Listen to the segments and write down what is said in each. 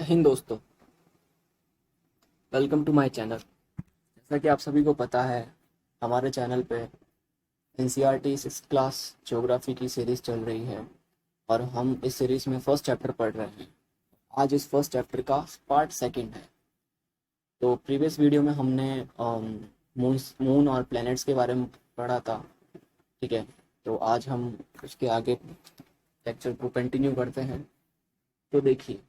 हिंद दोस्तों, welcome to my channel. जैसा कि आप सभी को पता है, हमारे चैनल पे एनसीईआरटी 6th क्लास ज्योग्राफी की सीरीज़ चल रही है और हम इस सीरीज़ में फर्स्ट चैप्टर पढ़ रहे हैं। आज इस फर्स्ट चैप्टर का पार्ट सेकंड है। तो प्रीवियस वीडियो में हमने मून और प्लैनेट्स के बारे में पढ़ा था। ठीक है, तो आज हम उसके आगे लेक्चर को कंटिन्यू करते हैं। तो देखिए,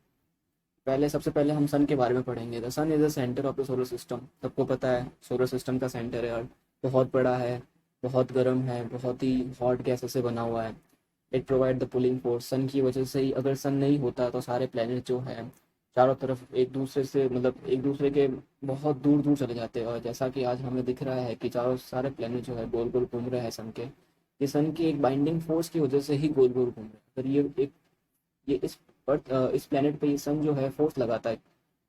सबसे पहले हम सन के बारे में पढ़ेंगे। The sun is the centre of the solar system. सबको पता है सोलर सिस्टम का सेंटर है अर्थ। बहुत बड़ा है, बहुत गर्म है, बहुत ही हॉट गैसेस से बना हुआ है। It provide the pulling force. Sun की वजह से ही, अगर सन नहीं होता तो सारे प्लैनेट जो है चारों तरफ एक दूसरे से, मतलब एक दूसरे के बहुत दूर दूर चले जाते हैं। और जैसा कि आज हमें दिख रहा है कि चारों सारे प्लैनेट जो है गोल गोल घूम रहे हैं सन के। ये सन की एक बाइंडिंग फोर्स की वजह से ही गोल गोल घूम रहे हैं। अगर ये इस अर्थ, इस प्लेनेट पे ये सन जो है फोर्स लगाता है,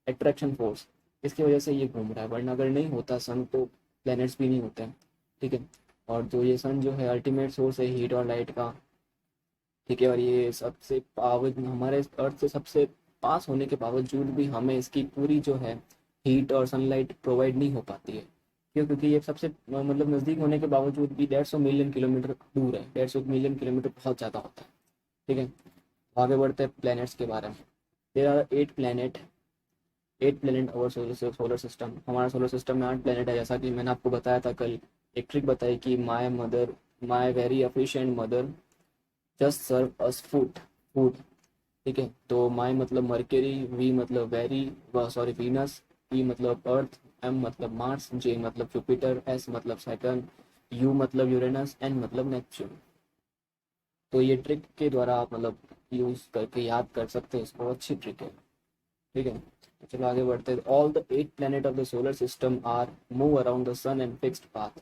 अट्रैक्शन फोर्स, इसकी वजह से ये घूम रहा है। वरना अगर नहीं होता सन तो प्लैनेट्स भी नहीं होते हैं। ठीक है, और जो ये सन जो है अल्टीमेट सोर्स है हीट और लाइट का। ठीक है, और ये सबसे पावर हमारे अर्थ से सबसे पास होने के बावजूद भी हमें इसकी पूरी जो है हीट और सनलाइट प्रोवाइड नहीं हो पाती है। क्यों? क्योंकि ये सबसे मतलब नज़दीक होने के बावजूद भी 150 मिलियन किलोमीटर दूर है। 150 मिलियन किलोमीटर बहुत ज़्यादा होता है। ठीक है, आगे बढ़ते हैं प्लैनेट्स के बारे में। There are 8 planet our solar system. हमारा सोलर सिस्टम में 8 प्लैनेट है। जैसा कि मैंने आपको बताया था कल, एक ट्रिक बताई कि my very efficient mother just serve us food. ठीक है, तो माई मतलब मरकरी, वी मतलब वेरी, सॉरी वीनस, ई मतलब अर्थ, एम मतलब मार्स, जे मतलब जुपिटर, एस मतलब सैटर्न, यू मतलब यूरेनस, एन मतलब नेपच्यून। तो ये ट्रिक के द्वारा आप मतलब यूज करके याद कर सकते हैं इसको। अच्छी ट्रिक है। ठीक है, तो चलो आगे बढ़ते हैं। All the 8 planet of the solar system are move around the sun and fixed path.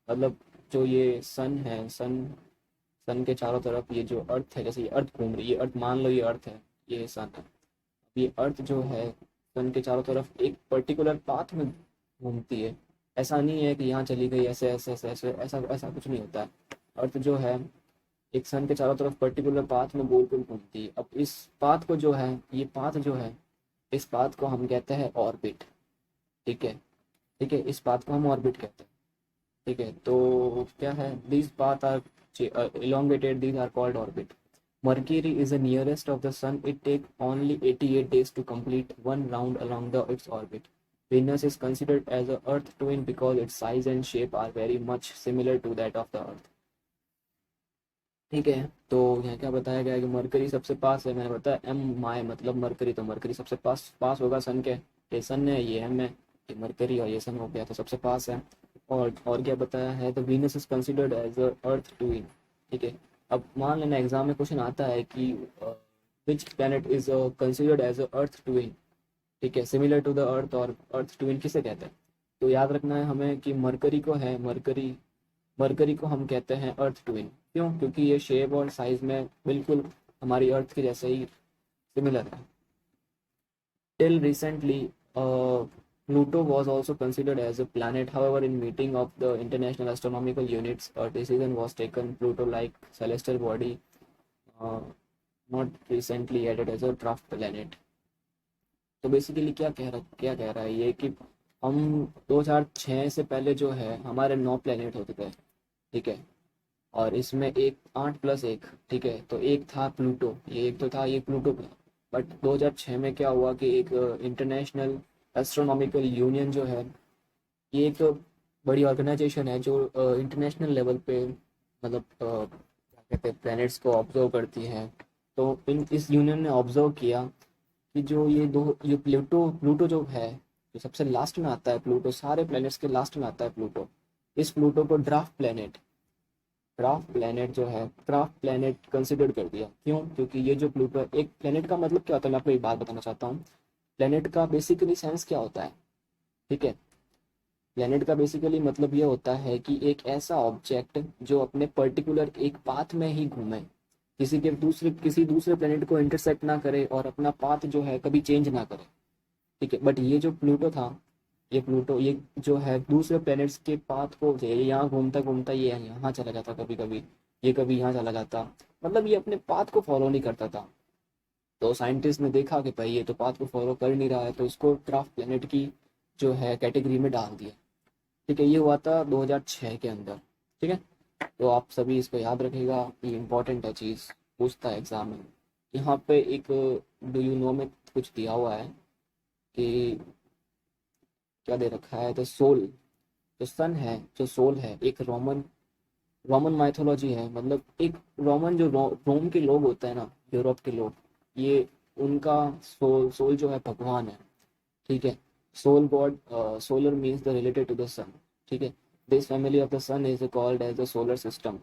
मतलब जो ये सन है, सन के चारों तरफ ये जो अर्थ है, जैसे ये अर्थ घूम रही है, ये अर्थ मान लो ये अर्थ है, ये सन है। ये अर्थ जो है सन के चारों तरफ एक पर्टिकुलर पाथ में घूमती है। ऐसा नहीं है कि यहाँ चली गई, ऐसे ऐसे ऐसे ऐसे, ऐसा ऐसा कुछ नहीं होता है। अर्थ जो है एक सन के चारों तरफ पर्टिकुलर पाथ में गोल गोल घूमती है। अब इस पाथ को जो है, ये पाथ जो है, इस पाथ को हम कहते हैं ऑर्बिट। ठीक है, ठीक है, इस पाथ को हम ऑर्बिट कहते हैं। ठीक है, तो क्या है, these path are elongated, these are called orbit. Mercury is the nearest of the sun. It take only 88 days to complete one round along its orbit. Venus is considered as a earth twin because its size and shape are very much similar to that of the earth. ठीक है, तो यहाँ क्या बताया गया है कि mercury सबसे पास है। मैंने बताया एम माई मतलब मरकरी, तो मरकरी सबसे पास पास होगा सन के। ये सन है, ये एम है, ये मरकरी, और ये सन हो गया, तो सबसे पास है। और क्या बताया है, तो Venus is considered as a earth twin. ठीक है, अब मान लेना एग्जाम में क्वेश्चन आता है कि which planet is considered as a earth twin. ठीक है, सिमिलर टू द अर्थ, और अर्थ ट्विन किसे कहते हैं? तो याद रखना है हमें कि मरकरी को है, मरकरी को हम कहते हैं अर्थ ट्विन। क्यों? क्योंकि ये शेप और साइज में बिल्कुल हमारी अर्थ के जैसे ही सिमिलर है। Till recently Pluto was also considered as a planet. However, in meeting of the International Astronomical Units, a decision was taken. Pluto-like celestial body uh, not recently added as a draft planet. तो basically क्या कह रहा है ये कि हम 2006 से पहले जो है हमारे 9 प्लेनेट होते थे। ठीक है, और इसमें एक 8+1। ठीक है, तो एक था प्लूटो, ये एक तो था ये प्लूटो था। बट 2006 में क्या हुआ कि एक इंटरनेशनल एस्ट्रोनॉमिकल यूनियन जो है, ये एक बड़ी ऑर्गेनाइजेशन है जो इंटरनेशनल लेवल पे मतलब क्या कहते हैं, प्लैनेट्स को ऑब्जर्व करती है। तो इस यूनियन ने ऑब्जर्व किया कि ये प्लूटो प्लूटो जो है, जो सबसे लास्ट में आता है प्लूटो, सारे प्लैनेट्स के लास्ट में आता है प्लूटो। इस प्लूटो को ड्राफ्ट प्लैनेट जो है, ड्राफ्ट प्लैनेट कंसिडर कर दिया। क्यों? क्योंकि ये जो प्लूटो है, एक प्लैनेट का मतलब क्या होता है, मैं आपको एक बात बताना चाहता हूँ। प्लैनेट का बेसिकली सेंस क्या होता है? ठीक है, प्लैनेट का बेसिकली मतलब ये होता है कि एक ऐसा ऑब्जेक्ट जो अपने पर्टिकुलर एक पाथ में ही घूमे, किसी दूसरे प्लैनेट को इंटरसेक्ट ना करे और अपना पाथ जो है कभी चेंज ना करे। ठीक है, बट ये जो प्लूटो था, ये जो है दूसरे प्लैनेट्स के पाथ को, ये यहाँ घूमता घूमता ये यहाँ चला जाता, कभी कभी ये कभी यहाँ चला जाता। मतलब ये अपने पाथ को फॉलो नहीं करता था। तो साइंटिस्ट ने देखा कि भाई ये तो पाथ को फॉलो कर नहीं रहा है, तो इसको क्राफ्ट प्लेनेट की जो है कैटेगरी में डाल दिया। ठीक है, ये हुआ था 2006 के अंदर। ठीक है, तो आप सभी इसको याद रखिएगा, ये इंपॉर्टेंट है चीज़, पूछता है एग्जाम में। यहाँ पे एक डू यू नो में कुछ दिया हुआ है कि क्या दे रखा है, द सोल, जो सन है, जो सोल है, एक रोमन रोमन माइथोलॉजी है, मतलब एक रोमन जो रोम के लोग होते हैं ना, यूरोप के लोग, ये उनका सोल जो है भगवान है। ठीक है, sol god, solar means the related to the sun. ठीक है, this family of the sun is called as the solar system.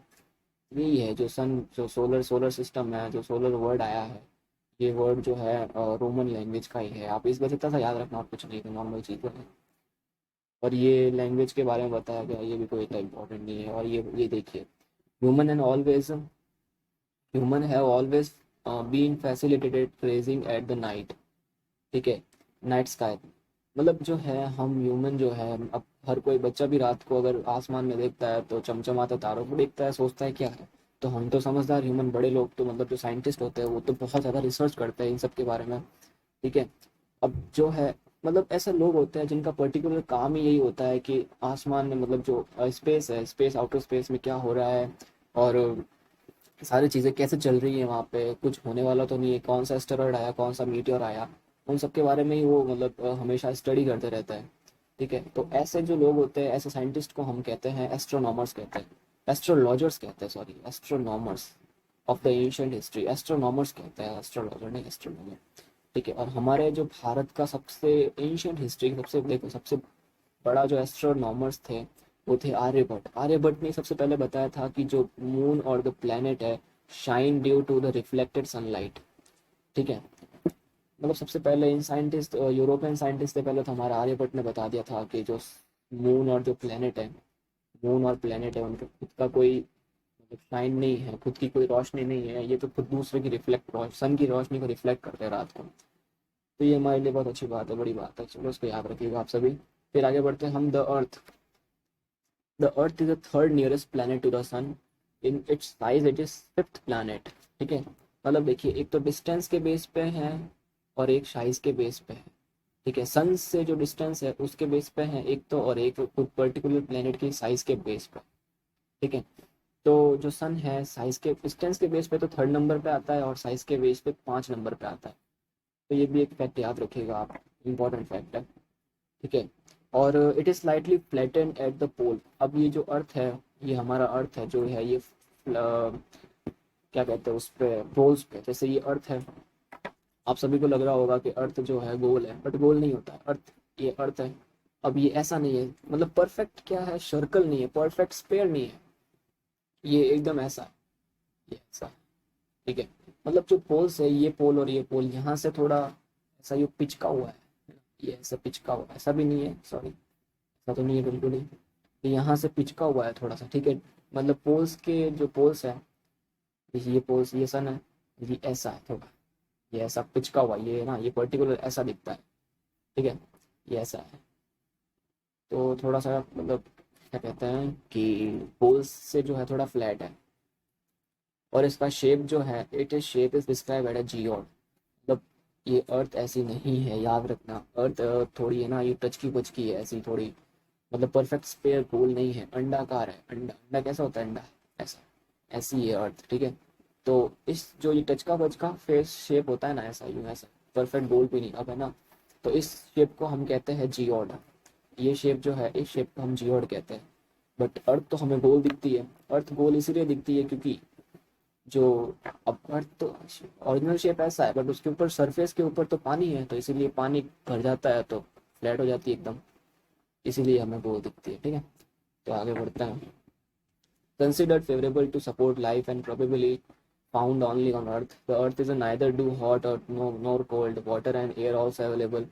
यही है जो सन, जो सोलर सिस्टम है, जो सोलर वर्ड आया है, ये वर्ड जो है रोमन लैंग्वेज का ही है। आप इस बस इतना सा याद रखना और कुछ नहीं, नॉर्मल चीज़ है। और ये लैंग्वेज के बारे में बताया गया, ये भी कोई इतना इंपॉर्टेंट नहीं है। और ये देखिए, human and always human have always been facilitated raising at the night. ठीक है, नाइट स्काई, मतलब जो है हम ह्यूमन जो है, अब हर कोई बच्चा भी रात को अगर आसमान में देखता है तो चमचमाते तारों को देखता है, सोचता है क्या है। तो हम तो समझदार ह्यूमन, बड़े लोग तो मतलब जो साइंटिस्ट होते हैं वो तो बहुत ज़्यादा रिसर्च करते हैं इन सब के बारे में। ठीक है, अब जो है मतलब ऐसे लोग होते हैं जिनका पर्टिकुलर काम ही यही होता है कि आसमान में, मतलब जो स्पेस है, स्पेस, आउटर स्पेस में क्या हो रहा है, और सारी चीज़ें कैसे चल रही है वहाँ पे, कुछ होने वाला तो नहीं है, कौन सा एस्टेरॉयड आया, कौन सा मीटियोर आया, उन सब के बारे में ही वो मतलब हमेशा स्टडी करते रहता है। ठीक है, तो ऐसे जो लोग होते हैं, ऐसे साइंटिस्ट को हम कहते हैं एस्ट्रोनॉमर्स कहते हैं, एस्ट्रोलॉजर्स कहते हैं, sorry, astronomers of the ancient history, astronomers कहते हैं, एस्ट्रोलॉजर नहीं, एस्ट्रोनॉमर। ठीक है, और हमारे जो भारत का सबसे एंशिएंट हिस्ट्री, सबसे देखो सबसे बड़ा जो एस्ट्रोनॉमर्स थे वो थे आर्यभट्ट। आर्यभट्ट ने सबसे पहले बताया था कि जो मून और द प्लेनेट है shine due to the reflected sunlight. ठीक है, मतलब सबसे पहले इन साइंटिस्ट, यूरोपियन साइंटिस्ट से पहले तो हमारा आर्यभट्ट ने बता दिया था कि जो मून और जो प्लेनेट है, मून और प्लेनेट है, उनका खुद का कोई मतलब शाइन नहीं है, खुद की कोई रोशनी नहीं है, ये तो खुद दूसरे की रिफ्लेक्ट, सन की रोशनी को रिफ्लेक्ट करते हैं रात को। तो ये हमारे लिए बहुत अच्छी बात है, बड़ी बात है, चलो उसको याद रखिएगा आप सभी। फिर आगे बढ़ते हैं हम, the earth. The earth is the third nearest planet to the sun, in its size it is fifth planet. ठीक है, मतलब देखिए, एक तो डिस्टेंस के बेस पे है और एक साइज के बेस पे है। ठीक है, सन से जो डिस्टेंस है उसके बेस पे है एक तो, और एक पर्टिकुलर प्लैनेट की साइज के बेस पे। ठीक है, तो जो सन है साइज के, डिस्टेंस के बेस पे तो थर्ड नंबर पे आता है, और साइज के बेस पे 5 नंबर पे आता है। तो ये भी एक फैक्ट याद रखिएगा आप, इंपॉर्टेंट फैक्ट है। ठीक है, और it is slightly flattened at the pole. अब ये जो अर्थ है, ये हमारा अर्थ है जो है, ये क्या कहते हैं उस पे, पोल्स पे, जैसे ये अर्थ है, आप सभी को लग रहा होगा कि अर्थ जो है गोल है, बट गोल नहीं होता है अर्थ, ये अर्थ है। अब ये ऐसा नहीं है, मतलब परफेक्ट क्या है, सर्कल नहीं है, परफेक्ट स्पेयर नहीं है, ये एकदम ऐसा है, ये ऐसा है। ठीक है, मतलब जो पोल्स है, ये पोल और ये पोल, यहाँ से थोड़ा ऐसा ये पिचका हुआ है, ये ऐसा पिचका हुआ है, ऐसा भी नहीं है, सॉरी, ऐसा तो नहीं है बिल्कुल ही, ये यहाँ से पिचका हुआ है थोड़ा सा। ठीक है, मतलब पोल्स के जो पोल्स है, ये पोल्स, ये सन है, ये ऐसा है थोड़ा, ये ऐसा पिचका हुआ, ये ना, ये पर्टिकुलर ऐसा दिखता है। ठीक है, ये ऐसा है, तो थोड़ा सा मतलब क्या कहते हैं कि पोल्स से जो है थोड़ा फ्लैट है। और इसका शेप जो है, it is shape is describe at a geode, मतलब ये अर्थ ऐसी नहीं है, याद रखना, अर्थ थोड़ी है ना, ये टचकी पचकी है ऐसी थोड़ी, मतलब परफेक्ट स्पेयर गोल नहीं है, अंडाकार है, अंडा, अंडा कैसा होता है, अंडा ऐसा, ऐसी है अर्थ। ठीक है, तो इस जो ये टचका बचका फेस शेप होता है ना, ऐसा यूं ऐसा, परफेक्ट गोल भी नहीं, अब है ना, तो इस शेप को हम कहते हैं जियोड। ये शेप जो है, इस शेप को हम जियोड कहते हैं। बट अर्थ तो हमें गोल दिखती है, अर्थ गोल इसलिए दिखती है क्योंकि जो, अब अर्थ तो ओरिजिनल शेप ऐसा है, बट उसके ऊपर सरफेस के ऊपर तो पानी है, तो इसीलिए पानी भर जाता है तो फ्लैट हो जाती है एकदम, इसीलिए हमें गोल दिखती है। ठीक है, तो आगे बढ़ते हैं। Considered favorable to support life and probably found only on Earth. The Earth is neither too hot or nor cold. Water and air also available.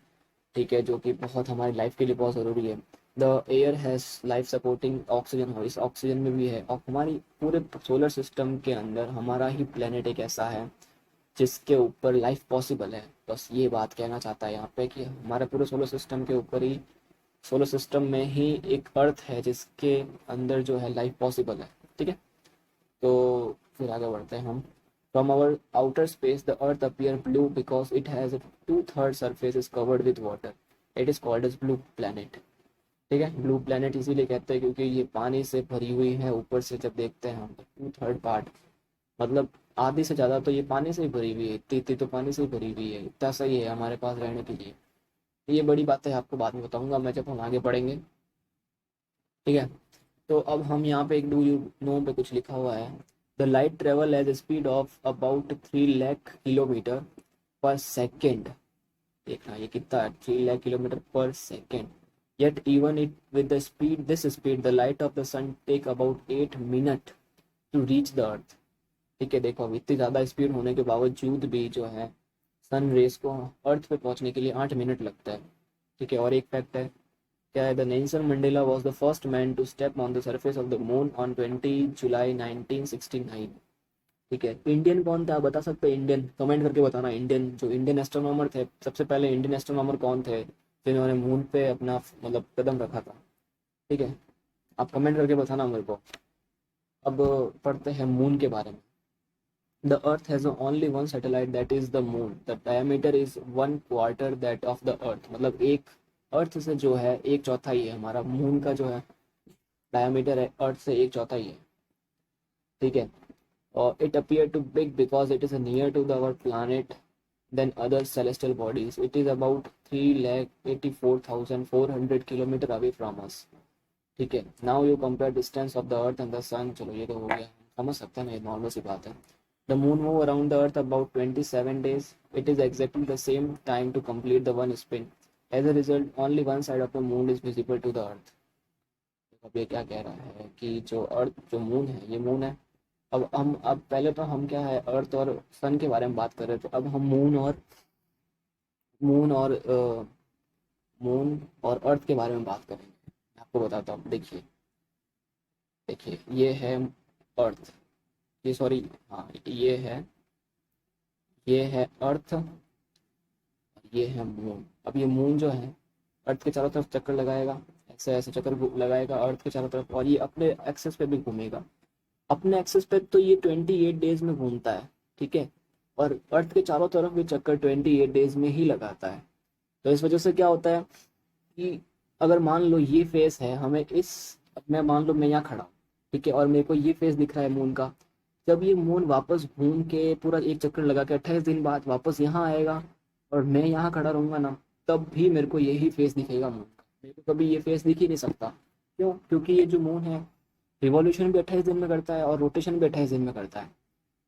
ठीक है, जो कि बहुत हमारी लाइफ के लिए बहुत ज़रूरी है। The air has life supporting oxygen, और इस ऑक्सीजन में भी है, और हमारी पूरे सोलर सिस्टम के अंदर हमारा ही प्लेनेट एक ऐसा है जिसके ऊपर लाइफ पॉसिबल है। बस ये बात कहना चाहता है यहाँ पे कि हमारे पूरे सोलर सिस्टम के ऊपर ही, सोलर सिस्टम में ही एक अर्थ है जिसके अंदर जो है लाइफ पॉसिबल है। ठीक है, तो फिर आगे बढ़ते हैं हम। From our outer space, the Earth appears blue because it has a two-third surface is covered with water. It is called as blue planet. ठीक है, ब्लू प्लेनेट इसीलिए कहते हैं क्योंकि ये पानी से भरी हुई है। ऊपर से जब देखते हैं हम, टू थर्ड पार्ट मतलब आधी से ज़्यादा तो ये पानी से ही भरी हुई है, इतनी इतनी तो पानी से ही भरी हुई है। इतना सही है हमारे पास रहने के लिए। ये बड़ी बात है, आपको बाद में बताऊंगा मैं जब हम आगे बढ़ेंगे। ठीक है, तो अब हम यहाँ पे एक डू यू नो पे कुछ लिखा हुआ है। The light travel as speed of about 3 lakh kilometre per second. देखना ये कितना है, 3 lakh kilometre per second. Yet even it with the speed this speed the light of the sun take about 8 minute to reach the earth. ठीक है, देखो अब इतनी ज़्यादा स्पीड होने के बावजूद भी जो है सन रेस को अर्थ पे पहुंचने के लिए 8 मिनट लगता है। ठीक है, और एक फैक्ट है, क्या है, the Nelson Mandela was the first man to step on the surface of the moon on 20 July 1969। ठीक है, इंडियन कौन था, आप बता सकते हैं? इंडियन कमेंट करके बताना। इंडियन जो इंडियन एस्ट्रोनॉमर थे, सबसे पहले इंडियन एस्ट्रोनॉमर कौन थे जिन्होंने मून पे अपना मतलब कदम रखा था? ठीक है, आप कमेंट करके बताना मेरे को। अब पढ़ते हैं मून के बारे में। The Earth has only one satellite, that is the moon. The diameter is 1/4 that of the Earth. मतलब एक अर्थ से जो है 1/4 है हमारा मून का जो है डायमीटर है, अर्थ से 1/4 है। ठीक है, और it appear to big because it is near to our planet than other celestial bodies. It is about 3,84,400 kilometre away from us. ठीक है, now you compare distance of the earth and the sun. चलो ये तो हो गया, समझ सकते हैं ना, ये नॉर्मल सी बात है। The moon moved around the earth about 27 days. It is exactly the same time to complete the one spin. As a result, only one side of the moon is visible to the earth. अब ये क्या कह रहा है कि जो अर्थ जो moon है, ये मून है। अब पहले तो हम क्या है, अर्थ और सन के बारे में बात कर रहे थे। अब हम मून और मून और अर्थ के बारे में बात करेंगे। मैं आपको बताता हूँ, देखिए देखिए ये है अर्थ, ये सॉरी हाँ ये है अर्थ, ये है मून। अब ये मून जो है अर्थ के चारों तरफ चक्कर लगाएगा, ऐसे ऐसे चक्कर लगाएगा अर्थ के चारों तरफ, और ये अपने एक्सेस पे भी घूमेगा। अपने एक्सेस पे तो ये 28 डेज में घूमता है। ठीक है, और अर्थ के चारों तरफ भी चक्कर 28 डेज में ही लगाता है। तो इस वजह से क्या होता है कि अगर मान लो ये फेस है हमें इस, मैं मान लो मैं यहाँ खड़ा हूँ, ठीक है, और मेरे को ये फेस दिख रहा है मून का। जब ये मून वापस घूम के पूरा एक चक्कर लगा के 28 दिन बाद वापस यहाँ आएगा और मैं यहाँ खड़ा रहूंगा ना, तब भी मेरे को यही फेस दिखेगा मून का। मेरे को कभी ये फेस दिख ही नहीं सकता। क्यों? क्योंकि ये जो मून है रिवॉल्यूशन भी 28 दिन में करता है और रोटेशन भी 28 दिन में करता है।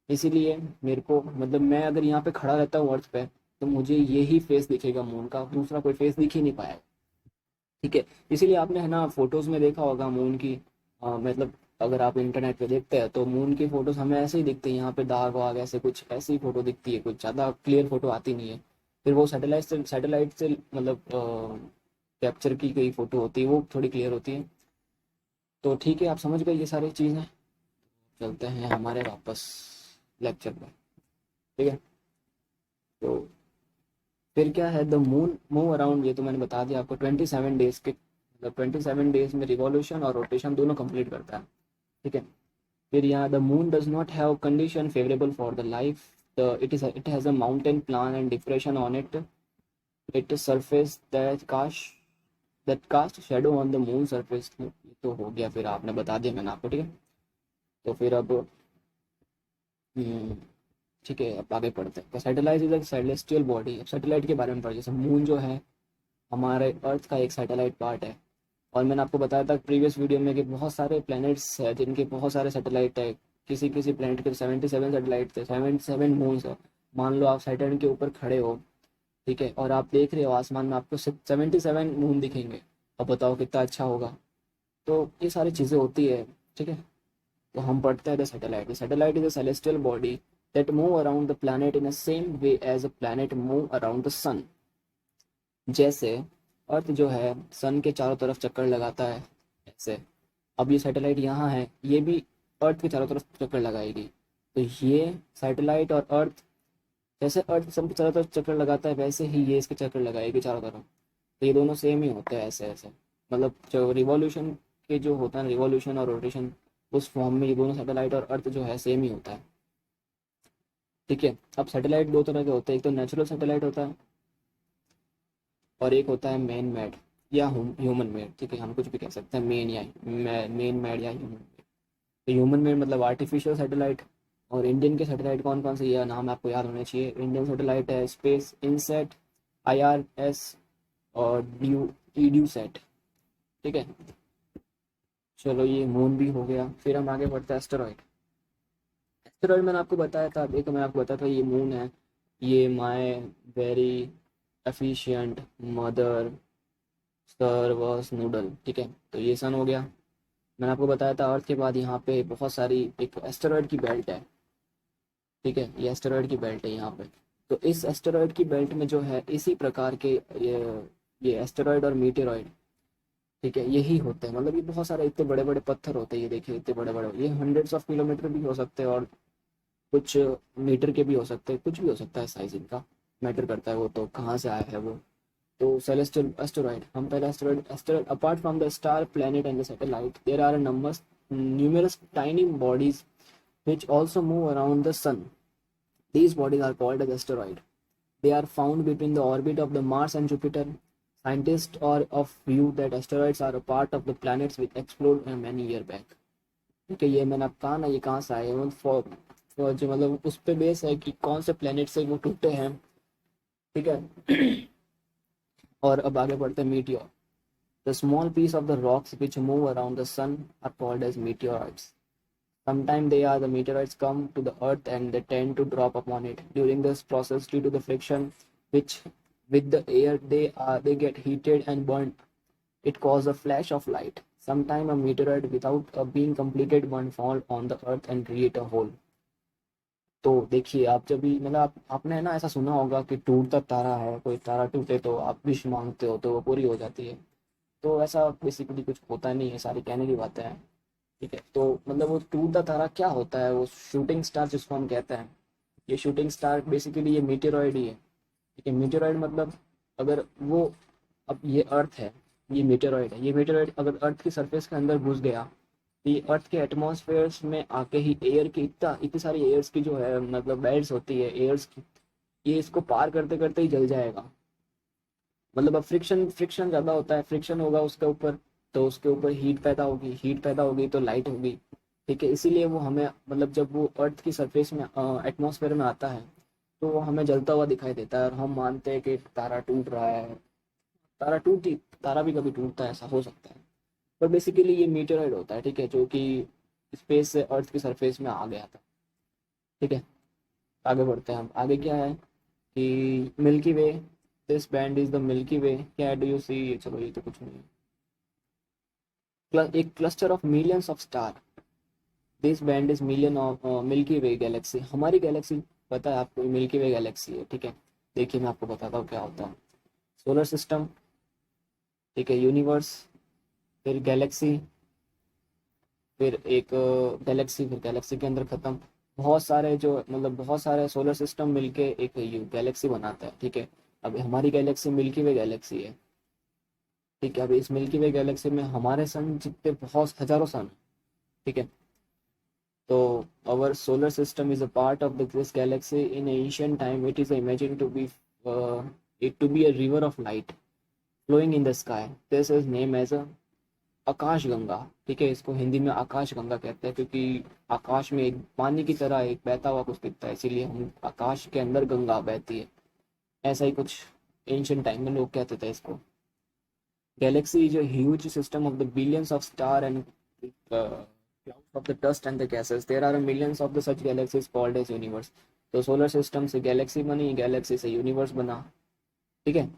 इसीलिए मेरे को मतलब मैं अगर यहाँ पे खड़ा रहता हूँ अर्थ पे, तो मुझे यही फेस दिखेगा मून का, दूसरा कोई फेस दिख ही नहीं पाएगा। ठीक है, इसीलिए आपने है ना फोटोज में देखा होगा मून की, मतलब अगर आप इंटरनेट पे देखते हैं तो मून की फोटोज हमें ऐसे ही दिखती है, यहाँ पे दाग वाग ऐसे कुछ ऐसी फोटो दिखती है, कुछ ज़्यादा क्लियर फोटो आती नहीं है। फिर वो सैटेलाइट से मतलब कैप्चर की गई फोटो होती है, वो थोड़ी क्लियर होती है। तो ठीक है, आप समझ गए ये सारी चीज़ें। चलते हैं हमारे वापस लेक्चर पे। ठीक है, तो फिर क्या है, द मून मूव अराउंड, ये तो मैंने बता दिया आपको, 27 डेज के मतलब 27 डेज में रिवॉल्यूशन और रोटेशन दोनों कंप्लीट करता है। ठीक है, फिर यहाँ the moon does not have condition favourable for the life. It has a mountain plan and depression on it. It surface that caste shadow on the moon surface. ये तो हो गया, फिर आपने बता दिया मैंने आपको। ठीक है, तो फिर अब हम्म, ठीक है, अब आगे पढ़ते हैं। Satellite is a celestial body. अब सैटेलाइट के बारे में पढ़े, जैसे मून जो है हमारे अर्थ का एक सैटेलाइट पार्ट है। और मैंने आपको बताया था प्रीवियस वीडियो में कि बहुत सारे प्लैनेट्स हैं जिनके बहुत सारे सैटेलाइट है। किसी किसी प्लैनेट के 77 सैटेलाइट थे, 77 मून्स है। मान लो आप सैटर्न के ऊपर खड़े हो, ठीक है, और आप देख रहे हो आसमान में, आपको 77 मून दिखेंगे। अब बताओ कितना अच्छा होगा। तो ये सारी चीज़ें होती है। ठीक है, तो हम पढ़ते हैं the satellite. The satellite is a celestial body that move around the planet in the same way as a planet move around the sun. जैसे अर्थ जो है सन के चारों तरफ चक्कर लगाता है ऐसे। अब ये सैटेलाइट यहाँ है, ये भी अर्थ के चारों तरफ चक्कर लगाएगी। तो ये सैटेलाइट और अर्थ, जैसे अर्थ सन के चारों तरफ चक्कर लगाता है वैसे ही ये इसके चक्कर लगाएगी चारों तरफ। तो ये दोनों सेम ही होते हैं ऐसे ऐसे, मतलब जो रिवॉल्यूशन के जो होता है रिवॉल्यूशन और रोटेशन, उस फॉर्म में ये दोनों सैटेलाइट और अर्थ जो है सेम ही होता है। ठीक है। अब सैटेलाइट दो तरह के होते हैं, एक तो नेचुरल सैटेलाइट होता है और एक होता है मैन मेड या ह्यूमन मेड। ठीक है, हम कुछ भी कह सकते हैं, मेन मेड या ह्यूमन मेड। तो ह्यूमन मेड मतलब आर्टिफिशियल सैटेलाइट। और इंडियन के सैटेलाइट कौन कौन से, ये नाम आपको याद होने चाहिए। इंडियन सैटेलाइट है स्पेस इनसेट, IRS और ड्यू सेट। ठीक है, चलो ये मून भी हो गया। फिर हम आगे बढ़ते हैं एस्टेरॉइड। एस्टेरॉइड मैंने आपको बताया था, देखो मैं आपको बताया था ये मून है, ये my very efficient mother serves noodle. ठीक है, तो ये सन हो गया। मैंने आपको बताया था अर्थ के बाद यहाँ पे बहुत सारी एक एस्टेरॉइड की बेल्ट है। ठीक है, ये एस्टेरॉइड की बेल्ट है यहाँ पे। तो इस एस्टेरॉइड की बेल्ट में जो है इसी प्रकार के ये एस्टेरॉइड और मीटेरॉइड, ठीक है, यही होते हैं। मतलब ये बहुत सारे इतने बड़े बड़े पत्थर होते हैं, ये देखिए इतने बड़े बड़े, ये हंड्रेड्स ऑफ किलोमीटर भी हो सकते हैं और कुछ मीटर के भी हो सकते हैं, कुछ भी हो सकता है साइज इनका, मैटर करता है वो तो कहाँ से आया है वो। तो सेलेस्टियल एस्टेरॉइड, हम पहले asteroid asteroid apart from the star planet and the satellite there are numbers numerous tiny bodies which also move around the sun. These bodies are called as asteroid. They are found between the orbit of the Mars and Jupiter. Scientists are of view that asteroids are a part of the planets which exploded many year back. ठीक है, ये मैंने अब कहा ना ये कहाँ से आए हैं, फॉर जो मतलब उस पे बेस है कि कौन से प्लेनेट से वो टूटे हैं। ठीक है। और अब आगे बढ़ते हैं meteor. The small piece of the rocks which move around the sun are called as meteorites. Sometimes they are the meteorites come to the earth and they tend to drop upon it. During this process, due to the friction which with the air, they get heated and burnt. It causes a flash of light. Sometimes a meteorite without being completed one fall on the earth and create a hole. तो देखिए आप जब भी मतलब आपने है ना ऐसा सुना होगा कि टूटता तारा है, कोई तारा टूटे तो आप विश मांगते हो तो वो पूरी हो जाती है। तो ऐसा बेसिकली कुछ होता नहीं है, सारी कहने की बातें हैं। ठीक है, तो मतलब वो टूटता तारा क्या होता है, वो शूटिंग स्टार जिसको हम कहते हैं, ये शूटिंग स्टार बेसिकली ये मीटेरॉइड ही है। ठीक है, मीटेरॉइड मतलब अगर वो, अब ये अर्थ है, ये मीटेरॉइड है, ये मीटेरॉइड अगर अर्थ की सरफेस के अंदर घुस गया तो ये अर्थ के एटमॉस्फेयर में आके ही एयर की इतनी सारी एयर्स की जो है मतलब बेल्ट होती है एयर्स की, ये इसको पार करते करते ही जल जाएगा। मतलब अब फ्रिक्शन फ्रिक्शन ज़्यादा होता है, फ्रिक्शन होगा उसके ऊपर, तो उसके ऊपर हीट पैदा होगी, हीट पैदा होगी तो लाइट होगी। ठीक है, इसीलिए वो हमें मतलब जब वो अर्थ की सरफेस में एटमॉस्फेयर में आता है तो वो हमें जलता हुआ दिखाई देता है और हम मानते हैं कि तारा टूट रहा है। तारा टूटी तारा भी कभी टूटता है, ऐसा हो सकता है। पर बेसिकली ये मीटेरॉइड होता है, ठीक है, जो कि स्पेस से अर्थ की सरफेस में आ गया था। ठीक है, आगे बढ़ते हैं हम। आगे क्या है कि Milky Way, this band is the Milky Way, क्या डू यू सी, चलो ये तो कुछ नहीं है। एक cluster of millions of star, this band is million of milky way Galaxy. हमारी गैलेक्सी पता है आपको, मिल्की वे गैलेक्सी है। ठीक है, देखिए मैं आपको बताता हूँ क्या होता है। सोलर सिस्टम, ठीक है, यूनिवर्स, फिर गैलेक्सी, फिर एक गैलेक्सी, फिर गैलेक्सी के अंदर खत्म। बहुत सारे जो मतलब बहुत सारे सोलर सिस्टम मिलके एक गैलेक्सी बनाता है। ठीक है, अब हमारी गैलेक्सी मिल्की वे गैलेक्सी है। ठीक है, अब इस मिल्की वे गैलेक्सी में हमारे सन जितने बहुत हजारों सन हैं। ठीक है, तो our solar system is a part of this galaxy. In ancient time it is imagined to be it to be a river of light flowing in the sky. This is named as a आकाश गंगा। ठीक है, इसको हिंदी में आकाश गंगा कहते हैं क्योंकि आकाश में एक पानी की तरह एक बहता हुआ कुछ दिखता है, इसीलिए हम आकाश के अंदर गंगा बहती है। ऐसा ही कुछ एंशियंट टाइम में लोग कहते थे इसको। Galaxy is a huge system of the billions of star and clouds of the dust and the gases. There are millions of the such galaxies called as universe. तो सोलर सिस्टम से Galaxy बनी, Galaxy से universe बना। ठीक है,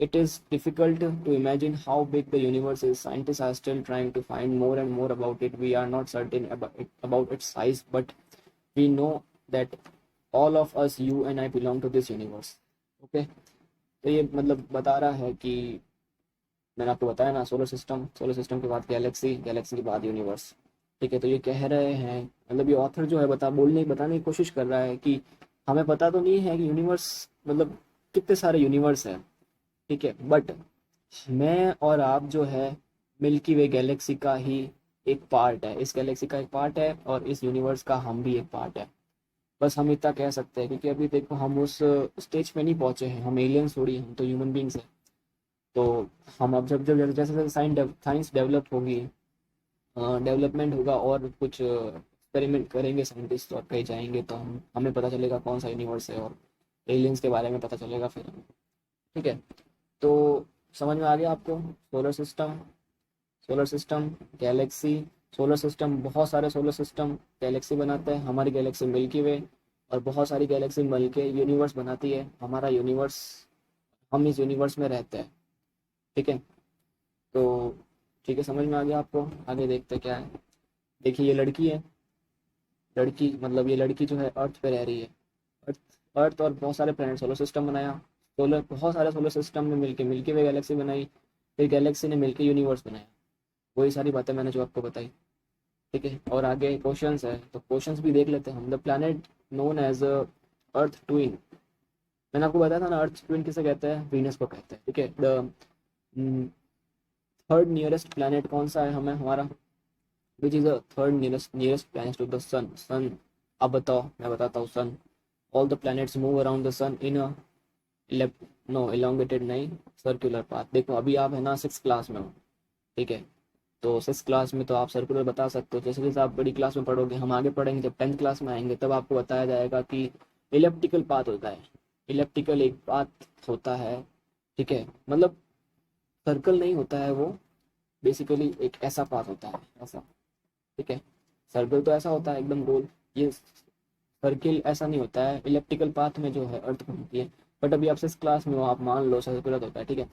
it is difficult to imagine how big the universe is. Scientists are still trying to find more and more about it. We are not certain about its size, but we know that all of us, you and I, belong to this universe. Okay, तो ये मतलब बता रहा है कि मैंने आपको बताया ना, सोलर सिस्टम, सोलर सिस्टम के बाद गैलेक्सी, गैलेक्सी के बाद यूनिवर्स। ठीक है, तो ये कह रहे हैं मतलब ये ऑथर जो है बताने की कोशिश कर रहा है कि हमें पता तो नहीं है कि यूनिवर्स मतलब कितने सारे यूनिवर्स हैं। ठीक है, बट मैं और आप जो है मिल्की वे गैलेक्सी का ही एक पार्ट है, इस गैलेक्सी का एक पार्ट है और इस यूनिवर्स का हम भी एक पार्ट है। बस हम इतना कह सकते हैं, क्योंकि अभी देखो हम उस स्टेज पे नहीं पहुंचे हैं, हम एलियंस थोड़ी हैं, हम तो ह्यूमन बींग्स हैं। तो हम अब जब जब जैसे जैसे साइंस डेवलप होगी, डेवलपमेंट होगा और कुछ एक्सपेरिमेंट करेंगे साइंटिस्ट और कहीं जाएंगे, तो हमें पता चलेगा कौन सा यूनिवर्स है, और एलियंस के बारे में पता चलेगा फिर हमें। ठीक है, तो समझ में आ गया आपको? Solar system, solar system, Galaxy, solar system, बहुत सारे सोलर सिस्टम गैलेक्सी बनाते हैं। हमारी गैलेक्सी मिल्की वे, और बहुत सारी गैलेक्सी मिल के यूनिवर्स बनाती है हमारा यूनिवर्स। हम इस यूनिवर्स में रहते हैं। ठीक है, तो ठीक है, समझ में आ गया आपको? आगे देखते क्या है। देखिए ये लड़की है, लड़की मतलब ये लड़की जो है अर्थ पे रह रही है। अर्थ, अर्थ और बहुत सारे प्लैनेट, सोलर सिस्टम बनाया। सोलर, बहुत सारे सोलर सिस्टम में मिलके मिल्की वे गैलेक्सी बनाई। फिर गैलेक्सी ने मिलके यूनिवर्स बनाया। वही सारी बातें मैंने जो आपको बताई। ठीक है, और आगे क्वेश्चंस है, तो क्वेश्चंस भी देख लेते हैं हम। The planet known as earth twin, मैंने आपको बताया था ना, अर्थ ट्विन किसे कहते हैं? वीनस को कहते हैं। ठीक है, द थर्ड नियरेस्ट प्लैनेट कौन सा है हमें, हमारा? Which is the third nearest planet to the sun? Sun, अब बताओ, मैं बताता हूँ। Sun, all the planets move around the sun in a no elongated नहीं, सर्कुलर पाथ। देखो अभी आप है ना 6th क्लास में हो। ठीक है, तो 6th क्लास में तो आप सर्कुलर बता सकते हो। जैसे जैसे आप बड़ी क्लास में पढ़ोगे, हम आगे पढ़ेंगे, जब 10th क्लास में आएंगे तब आपको बताया जाएगा कि इलेप्टिकल पाथ होता है। इलेप्टिकल एक पाथ होता है। ठीक है, मतलब सर्कल नहीं होता है वो, बेसिकली एक ऐसा पाथ होता है, ऐसा। ठीक है, सर्कल तो ऐसा होता है एकदम गोल, ये सर्किल ऐसा नहीं होता है। इलेप्टिकल पाथ में जो है अर्थ घूमती है। बट अभी आप 6th क्लास में हो, आप मान लो सर्कुलर होता है। ठीक है,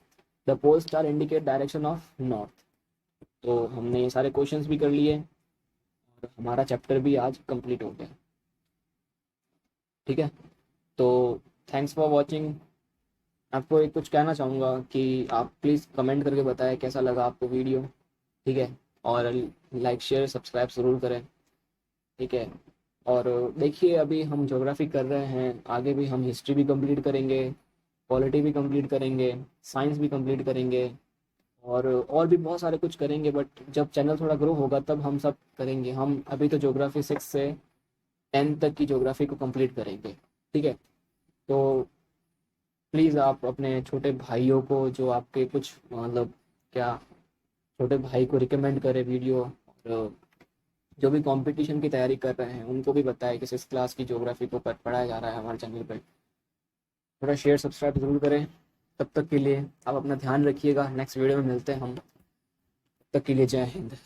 the pole star indicate direction of north. तो हमने ये सारे क्वेश्चंस भी कर लिए, और हमारा चैप्टर भी आज कंप्लीट हो गया। ठीक है, तो थैंक्स फॉर वॉचिंग। आपको एक कुछ कहना चाहूँगा कि आप प्लीज़ कमेंट करके बताएं कैसा लगा आपको वीडियो। ठीक है, और लाइक शेयर सब्सक्राइब ज़रूर करें। ठीक है, और देखिए अभी हम ज्योग्राफी कर रहे हैं, आगे भी हम हिस्ट्री भी कंप्लीट करेंगे, पॉलिटी भी कंप्लीट करेंगे, साइंस भी कंप्लीट करेंगे, और भी बहुत सारे कुछ करेंगे। बट जब चैनल थोड़ा ग्रो होगा तब हम सब करेंगे। हम अभी तो ज्योग्राफी 6 से 10 तक की ज्योग्राफी को कंप्लीट करेंगे। ठीक है, तो प्लीज़ आप अपने छोटे भाइयों को, जो आपके कुछ मतलब क्या, छोटे भाई को रिकमेंड करें वीडियो, और जो भी कंपटीशन की तैयारी कर रहे हैं उनको भी बताएं कि 6th क्लास की ज्योग्राफी को पढ़ाया जा रहा है हमारे चैनल पर। थोड़ा शेयर सब्सक्राइब जरूर करें। तब तक के लिए आप अपना ध्यान रखिएगा, नेक्स्ट वीडियो में मिलते हैं हम। तब तक के लिए जय हिंद।